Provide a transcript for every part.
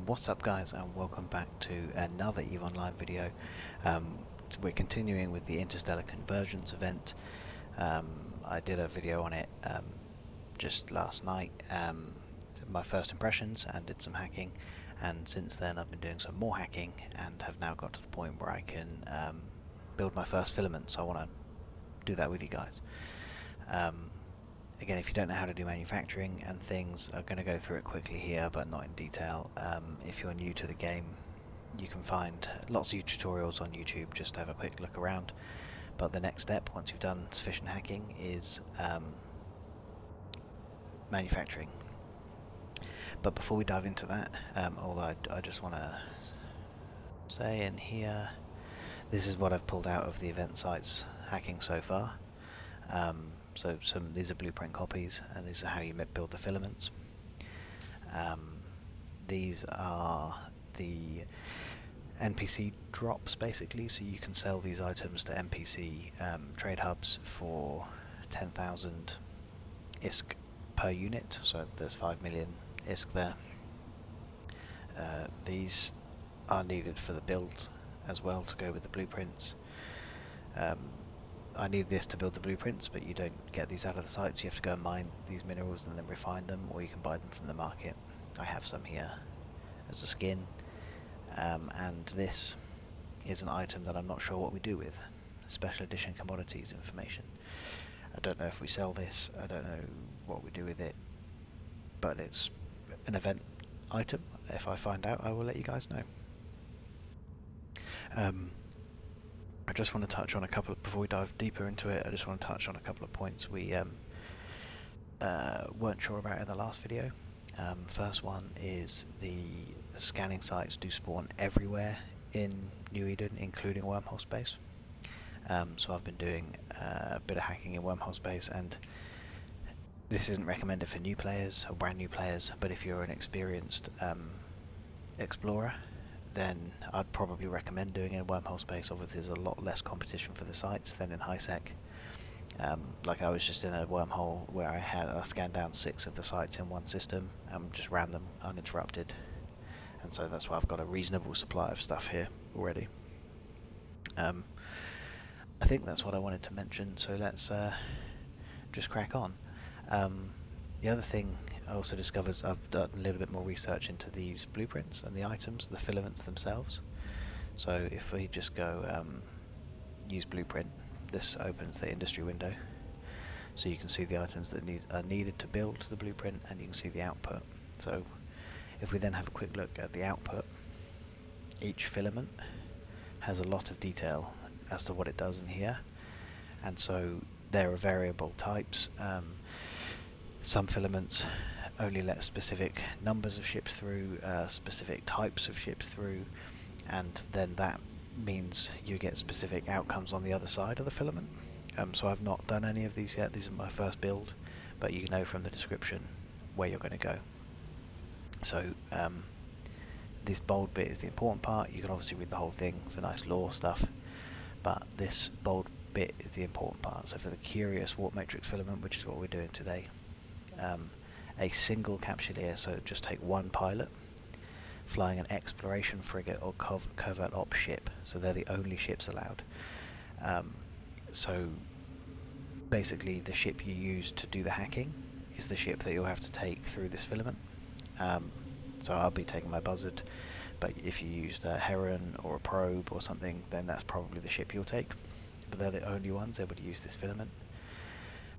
What's up guys, and welcome back to another EVE Online video. We're continuing with the Interstellar Convergence event. I did a video on it just last night, my first impressions, and did some hacking, and since then I've been doing some more hacking and have now got to the point where I can build my first filament, so I want to do that with you guys. Again, if you don't know how to do manufacturing and things, I'm going to go through it quickly here, but not in detail. If you're new to the game, you can find lots of tutorials on YouTube, just to have a quick look around. But the next step, once you've done sufficient hacking, is manufacturing. But before we dive into that, although I just want to say in here, this is what I've pulled out of the event site's hacking so far. So these are blueprint copies, and these are how you build the filaments. These are the NPC drops, basically, so you can sell these items to NPC trade hubs for 10,000 ISK per unit, so there's 5 million ISK there. These are needed for the build as well, to go with the blueprints. I need this to build the blueprints, but you don't get these out of the site, so you have to go and mine these minerals and then refine them, or you can buy them from the market. I have some here as a skin, and this is an item that I'm not sure what we do with. Special edition commodities information. I don't know if we sell this, I don't know what we do with it, but it's an event item. If I find out, I will let you guys know. I just want to touch on a couple, before we dive deeper into it, I just want to touch on a couple of points we weren't sure about in the last video. First one is the scanning sites do spawn everywhere in New Eden, including wormhole space. So I've been doing a bit of hacking in wormhole space, and this isn't recommended for new players or brand new players, but if you're an experienced explorer, then I'd probably recommend doing it in wormhole space. Obviously there's a lot less competition for the sites than in HiSec. Like I was just in a wormhole where I scanned down 6 of the sites in one system and just ran them uninterrupted, and so that's why I've got a reasonable supply of stuff here already. I think that's what I wanted to mention, so let's just crack on. The other thing I also discovered, I've done a little bit more research into these blueprints and the items, the filaments themselves. So if we just go use blueprint, this opens the industry window, so you can see the items that are needed to build the blueprint, and you can see the output. So if we then have a quick look at the output, each filament has a lot of detail as to what it does in here, and so there are variable types. Some filaments only let specific numbers of ships through, specific types of ships through, and then that means you get specific outcomes on the other side of the filament. So I've not done any of these yet, these are my first build, but you know from the description where you're going to go. So this bold bit is the important part. You can obviously read the whole thing for nice lore stuff, but this bold bit is the important part. So for the curious warp matrix filament, which is what we're doing today, a single capsuleer, so just take one pilot flying an exploration frigate or covert ops ship, so they're the only ships allowed. So basically the ship you use to do the hacking is the ship that you'll have to take through this filament. So I'll be taking my buzzard, but if you used a Heron or a probe or something, then that's probably the ship you'll take, but they're the only ones able to use this filament.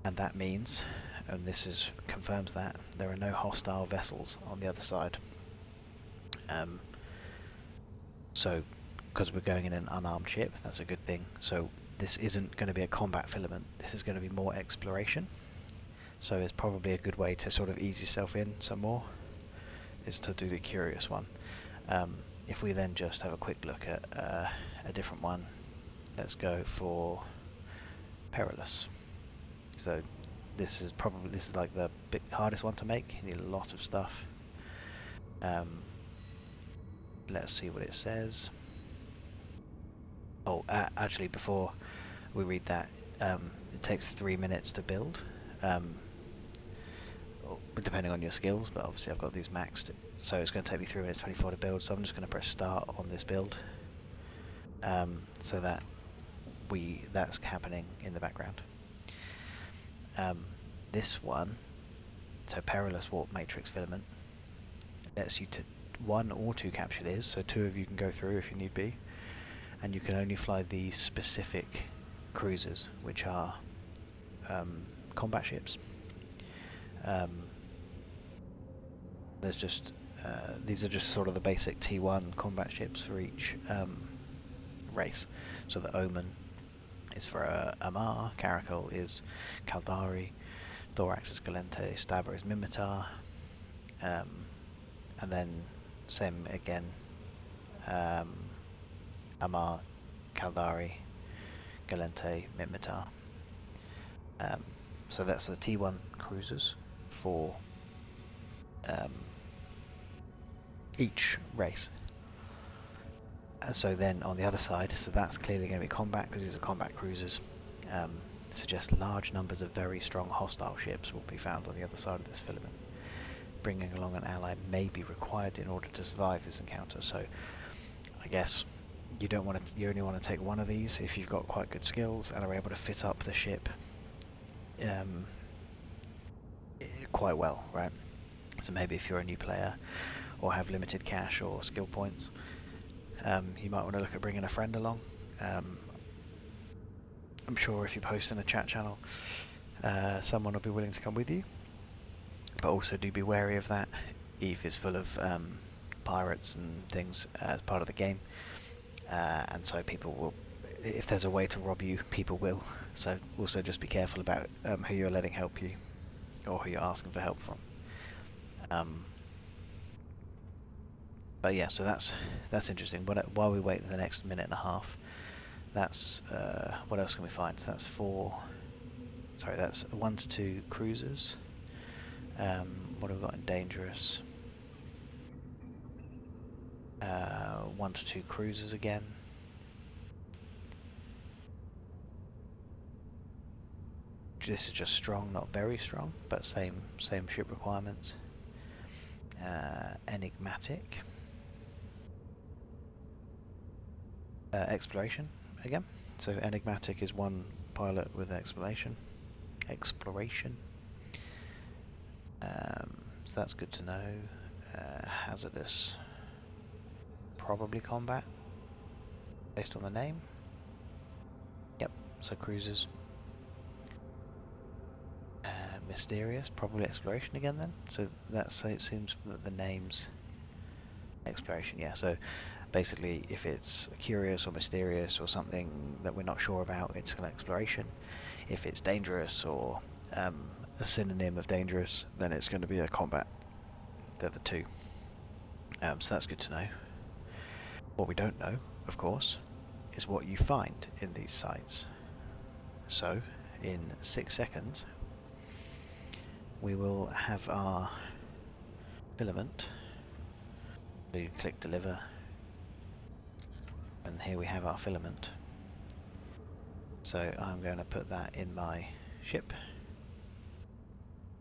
And that means, and this confirms that, there are no hostile vessels on the other side. So, because we're going in an unarmed ship, that's a good thing. So this isn't going to be a combat filament, this is going to be more exploration. So it's probably a good way to sort of ease yourself in some more, is to do the curious one. If we then just have a quick look at a different one, let's go for perilous. So this is like the hardest one to make. You need a lot of stuff. Let's see what it says. Oh, actually, before we read that, it takes 3 minutes to build. depending on your skills, but obviously I've got these maxed, so it's going to take me 3 minutes 24 to build, so I'm just going to press start on this build, so that that's happening in the background. This one, so Perilous Warp Matrix Filament, lets you to 1 or 2 capture layers, so 2 of you can go through if you need be, and you can only fly these specific cruisers, which are combat ships. There's just these are just sort of the basic T1 combat ships for each race. So the Omen is for Amar, Caracal is Caldari, Thorax is Galente, Stabber is Mimitar, and then same again, Amar, Caldari, Galente, Mimitar. So that's the T1 cruisers for each race. So then on the other side, so that's clearly going to be combat because these are combat cruisers. Suggests large numbers of very strong hostile ships will be found on the other side of this filament. Bringing along an ally may be required in order to survive this encounter. So I guess you don't want to. You only want to take one of these if you've got quite good skills and are able to fit up the ship quite well, right? So maybe if you're a new player or have limited cash or skill points, you might want to look at bringing a friend along. I'm sure if you post in a chat channel, someone will be willing to come with you. But also do be wary of that. Eve is full of pirates and things as part of the game, and so people will, if there's a way to rob you, people will. So also just be careful about who you're letting help you, or who you're asking for help from. But yeah, so that's interesting. But while we wait the next minute and a half, that's what else can we find? So that's that's 1 to 2 cruisers. What have we got in dangerous? 1 to 2 cruisers again. This is just strong, not very strong, but same ship requirements. Enigmatic. Exploration again. So enigmatic is 1 pilot with exploration. So that's good to know. Hazardous. Probably combat, based on the name. Yep, so cruisers. Mysterious, probably exploration again then. So it seems that the name's exploration, yeah. So basically, if it's curious or mysterious or something that we're not sure about, it's an exploration. If it's dangerous or a synonym of dangerous, then it's going to be a combat. They're the 2. So that's good to know. What we don't know, of course, is what you find in these sites. So, in 6 seconds, we will have our filament. We click deliver, and here we have our filament. So I'm going to put that in my ship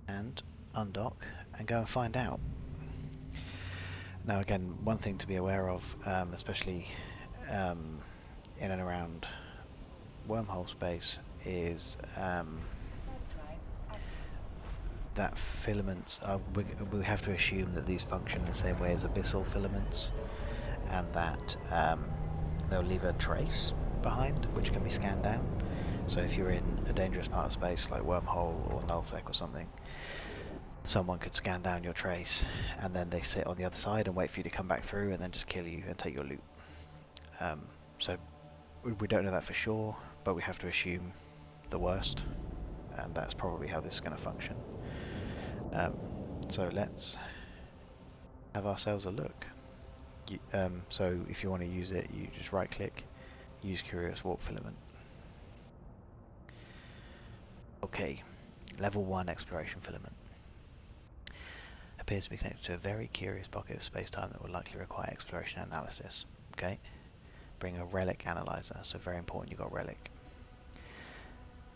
and undock and go and find out. Now again, one thing to be aware of, especially in and around wormhole space, is that filaments we have to assume that these function the same way as abyssal filaments, and that they'll leave a trace behind which can be scanned down. So if you're in a dangerous part of space like wormhole or nullsec or something, someone could scan down your trace and then they sit on the other side and wait for you to come back through and then just kill you and take your loot. So we don't know that for sure, but we have to assume the worst, and that's probably how this is going to function. So let's have ourselves a look. So if you want to use it, you just right click, use Curious Warp Filament. Okay, level 1 exploration filament. Appears to be connected to a very curious pocket of space-time that will likely require exploration and analysis. Okay, bring a relic analyzer, so very important you got relic.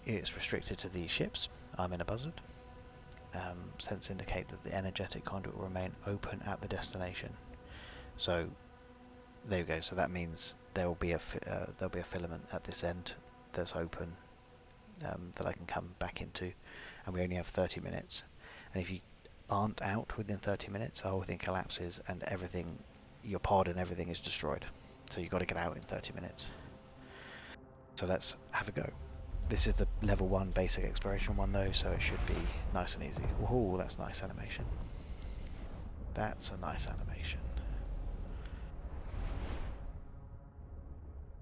It's restricted to these ships. I'm in a buzzard. sensors indicate that the energetic conduit will remain open at the destination. So there you go. So that means there'll be a filament at this end that's open, that I can come back into, and we only have 30 minutes. And if you aren't out within 30 minutes, the whole thing collapses and everything, your pod and everything is destroyed. So you've got to get out in 30 minutes. So let's have a go. This is the level 1 basic exploration one though, so it should be nice and easy. Oh, that's nice animation. That's a nice animation.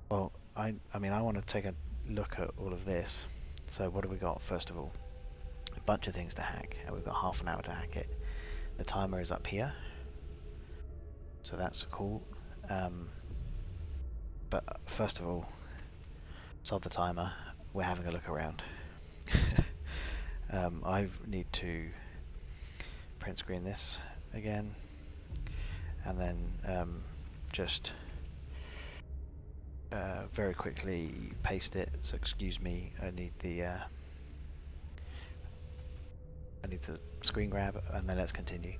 Well, I mean, I want to take a look at all of this. So what have we got? First of all, a bunch of things to hack, and we've got half an hour to hack it. The timer is up here, so that's cool. But first of all, solve the timer. We're having a look around. I need to print screen this again, and then just very quickly paste it. So excuse me, I need the screen grab, and then let's continue.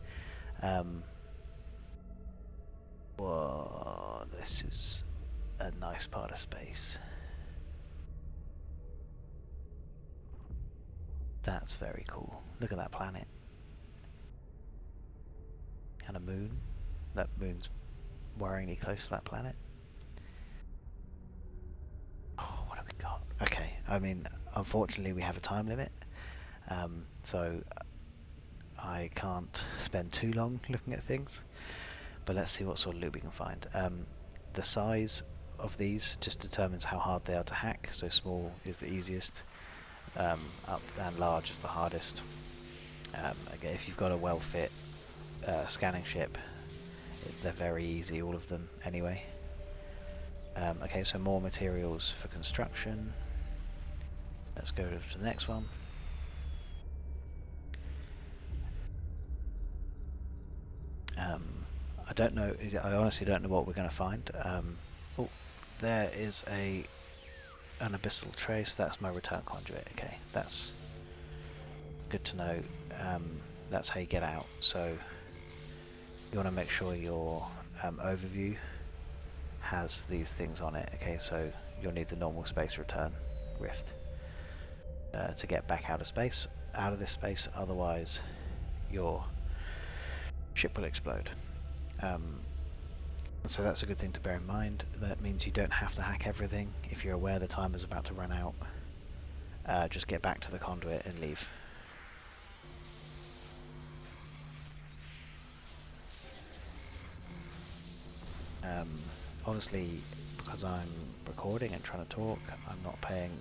Whoa, this is a nice part of space. That's very cool. Look at that planet. And a moon. That moon's worryingly close to that planet. Oh, what have we got? Okay, I mean, unfortunately we have a time limit, so I can't spend too long looking at things, but let's see what sort of loot we can find. The size of these just determines how hard they are to hack, so small is the easiest, up and large is the hardest. Again, if you've got a well-fit scanning ship, they're very easy, all of them anyway. Okay, so more materials for construction. Let's go to the next one. I don't know, I honestly don't know what we're going to find. Oh, there is an abyssal trace. That's my return conduit. Okay, that's good to know. That's how you get out. So you want to make sure your overview has these things on it. Okay, so you'll need the normal space return rift to get back out of this space, otherwise your ship will explode. So that's a good thing to bear in mind. That means you don't have to hack everything. If you're aware the timer's about to run out, just get back to the conduit and leave. Obviously, because I'm recording and trying to talk, I'm not paying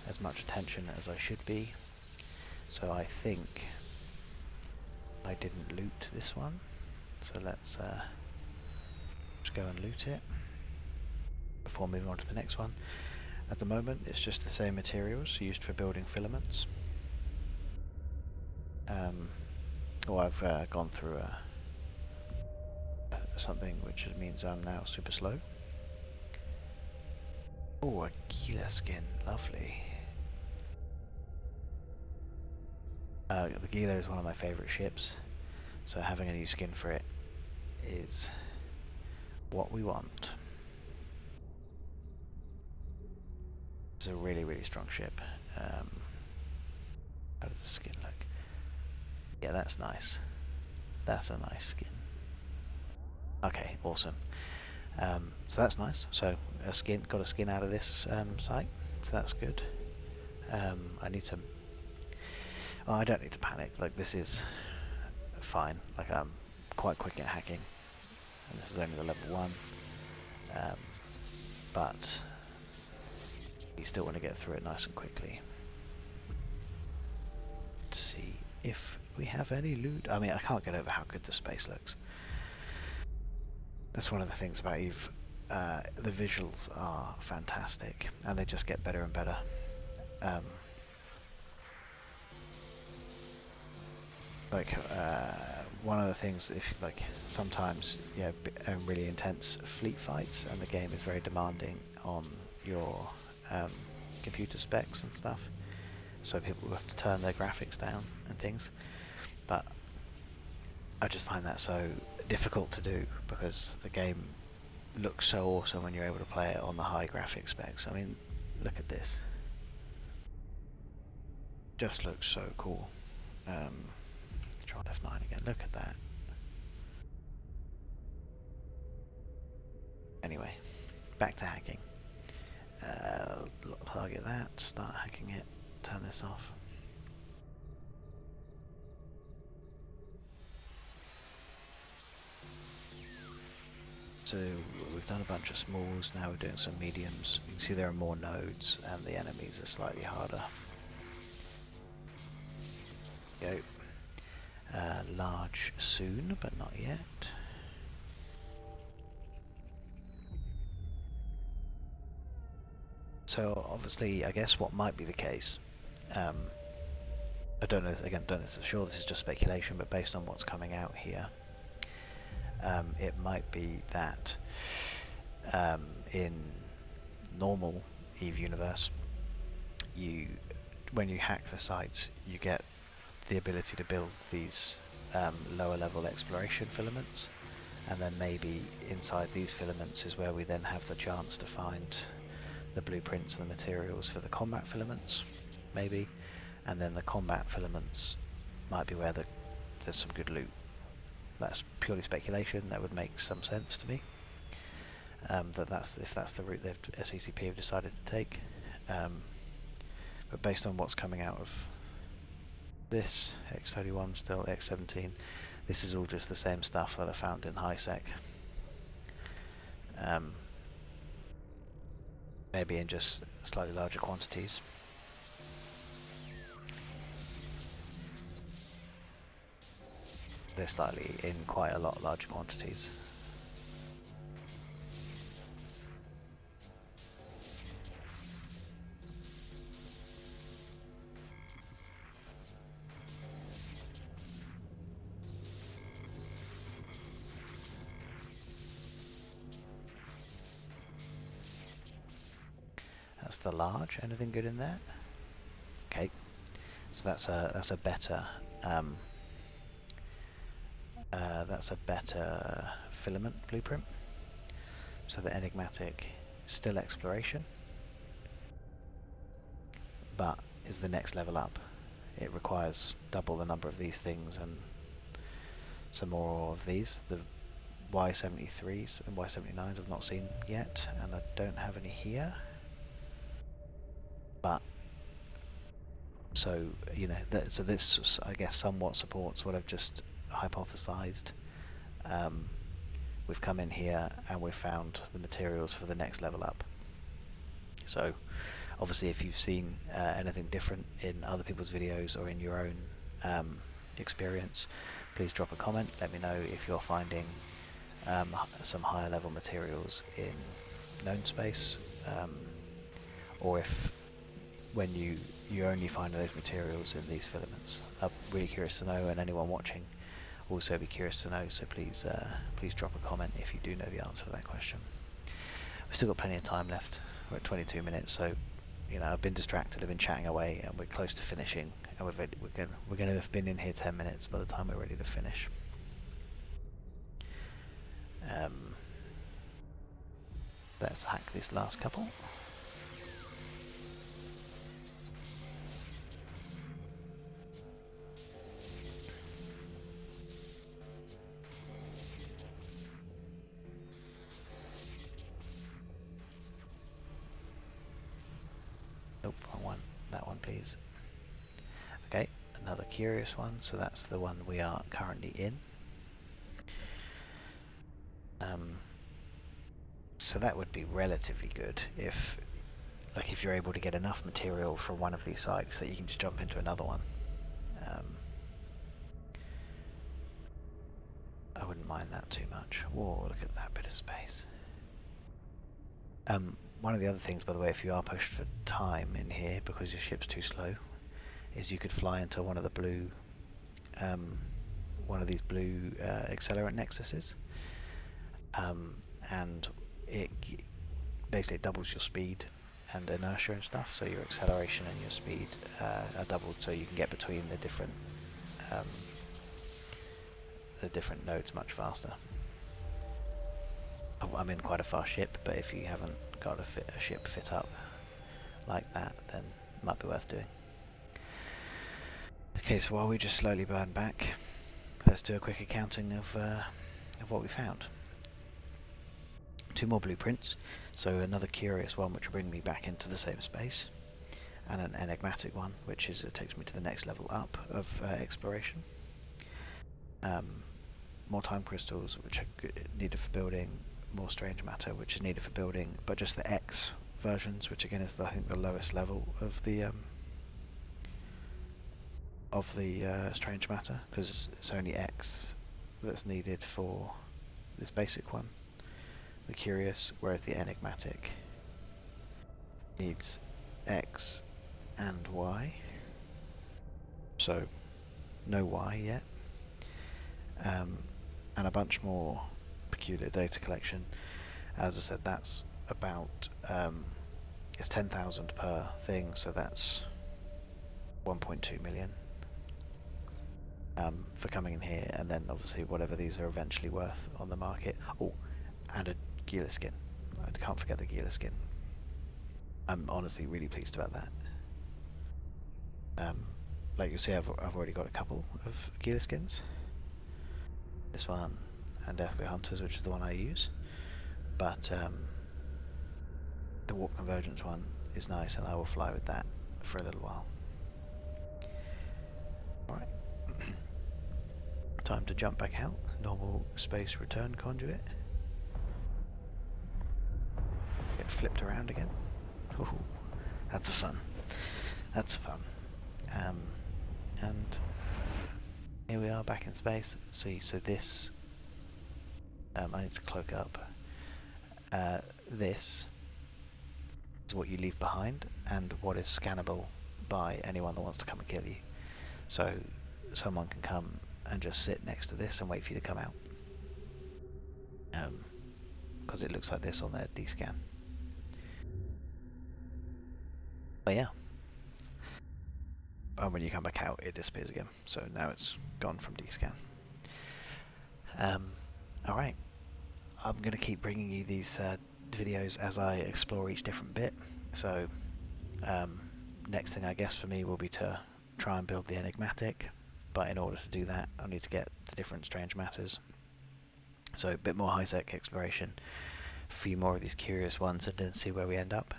as much attention as I should be. So I think I didn't loot this one. So let's just go and loot it before moving on to the next one. At the moment, it's just the same materials used for building filaments. I've gone through something which means I'm now super slow. Oh, a Gila skin, lovely. The Gila is one of my favourite ships, so having a new skin for it is what we want. It's a really, really strong ship. How does the skin look? Yeah, that's nice. That's a nice skin. Okay, awesome. So that's nice. So got a skin out of this site, so that's good. I need to. Well, I don't need to panic. Like, this is fine. Like, I'm quite quick at hacking, and this is only the level 1. But you still want to get through it nice and quickly. Let's see if we have any loot. I mean, I can't get over how good the space looks. That's one of the things about Eve. The visuals are fantastic, and they just get better and better. One of the things, sometimes really intense fleet fights, and the game is very demanding on your computer specs and stuff. so people have to turn their graphics down and things. But I just find that so difficult to do because the game looks so awesome when you're able to play it on the high graphic specs. I mean, look at this. Just looks so cool. Try F9 again. Look at that. Anyway, back to hacking. Target that, start hacking it, turn this off. So we've done a bunch of smalls, now we're doing some mediums. You can see there are more nodes and the enemies are slightly harder. Go. Large soon, but not yet. So obviously, I guess what might be the case, I don't know, again, don't know for sure, this is just speculation, but based on what's coming out here, it might be that in normal EVE universe, when you hack the sites, you get the ability to build these lower level exploration filaments, and then maybe inside these filaments is where we then have the chance to find the blueprints and the materials for the combat filaments, maybe, and then the combat filaments might be where there's some good loot. That's purely speculation. That would make some sense to me. If that's the route SCCP have decided to take. But based on what's coming out of this X31, still X17, this is all just the same stuff that I found in HiSec. Maybe in just slightly larger quantities. They're slightly in quite a lot larger quantities. That's the large. Anything good in there? Okay, so that's a better filament blueprint. So the enigmatic, still exploration, but is the next level up. It requires double the number of these things and some more of these. The Y73s and Y79s I've not seen yet, and I don't have any here. But so so this I guess somewhat supports what I've just hypothesized. We've come in here and we've found the materials for the next level up. So obviously if you've seen anything different in other people's videos or in your own experience, please drop a comment. Let me know if you're finding some higher level materials in known space, or if when you only find those materials in these filaments. I'm really curious to know, and anyone watching also be curious to know, so please drop a comment if you do know the answer to that question. We've still got plenty of time left. We're at 22 minutes, so I've been distracted, I've been chatting away, and we're close to finishing, and we're going to have been in here 10 minutes by the time we're ready to finish. Let's hack this last couple. Nope, wrong one. That one, please. Okay, another curious one. So that's the one we are currently in. So that would be relatively good if you're able to get enough material from one of these sites that you can just jump into another one. I wouldn't mind that too much. Whoa, look at that bit of space. One of the other things, by the way, if you are pushed for time in here because your ship's too slow, is you could fly into one of the blue, accelerant nexuses, and it basically doubles your speed, and inertia and stuff, so your acceleration and your speed are doubled, so you can get between um, the different nodes much faster. I'm in quite a fast ship, but if you haven't got a ship fit up like that, then it might be worth doing. Okay, so while we just slowly burn back, let's do a quick accounting of what we found. 2 more blueprints, so another curious one which will bring me back into the same space, and an enigmatic one which takes me to the next level up of exploration. More time crystals which are needed for building, more strange matter which is needed for building, but just the X versions, which again is I think the lowest level of the strange matter, because it's only X that's needed for this basic one, the curious, whereas the enigmatic needs X and Y, so no Y yet, and a bunch more peculiar data collection. As I said, that's about it's 10,000 per thing, so that's 1.2 million for coming in here, and then obviously whatever these are eventually worth on the market. Oh, and a Gila skin. I can't forget the Gila skin. I'm honestly really pleased about that. Like you see, I've already got a couple of Gila skins. This one and Deathway Hunters, which is the one I use. But the Warp Convergence one is nice, and I will fly with that for a little while. Alright. Time to jump back out. Normal space return conduit. Get flipped around again. Ooh, that's fun. That's fun. And here we are back in space. See, so this I need to cloak up. This is what you leave behind and what is scannable by anyone that wants to come and kill you. So someone can come and just sit next to this and wait for you to come out. Because it looks like this on their D-scan. But yeah. And when you come back out, it disappears again. So now it's gone from D-scan. Alright. I'm going to keep bringing you these videos as I explore each different bit. So next thing I guess for me will be to try and build the enigmatic, but in order to do that I need to get the different strange matters. So a bit more high-tech exploration, a few more of these curious ones, and then see where we end up.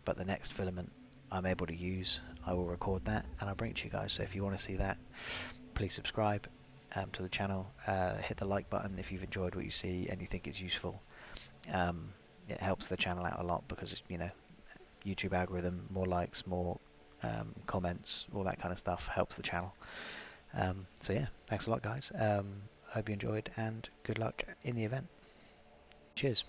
But the next filament I'm able to use, I will record that and I'll bring it to you guys. So if you want to see that, please subscribe to the channel, hit the like button if you've enjoyed what you see and you think it's useful. It helps the channel out a lot because, you know, YouTube algorithm, more likes, more comments, all that kind of stuff helps the channel. So yeah, thanks a lot guys. Hope you enjoyed and good luck in the event. Cheers.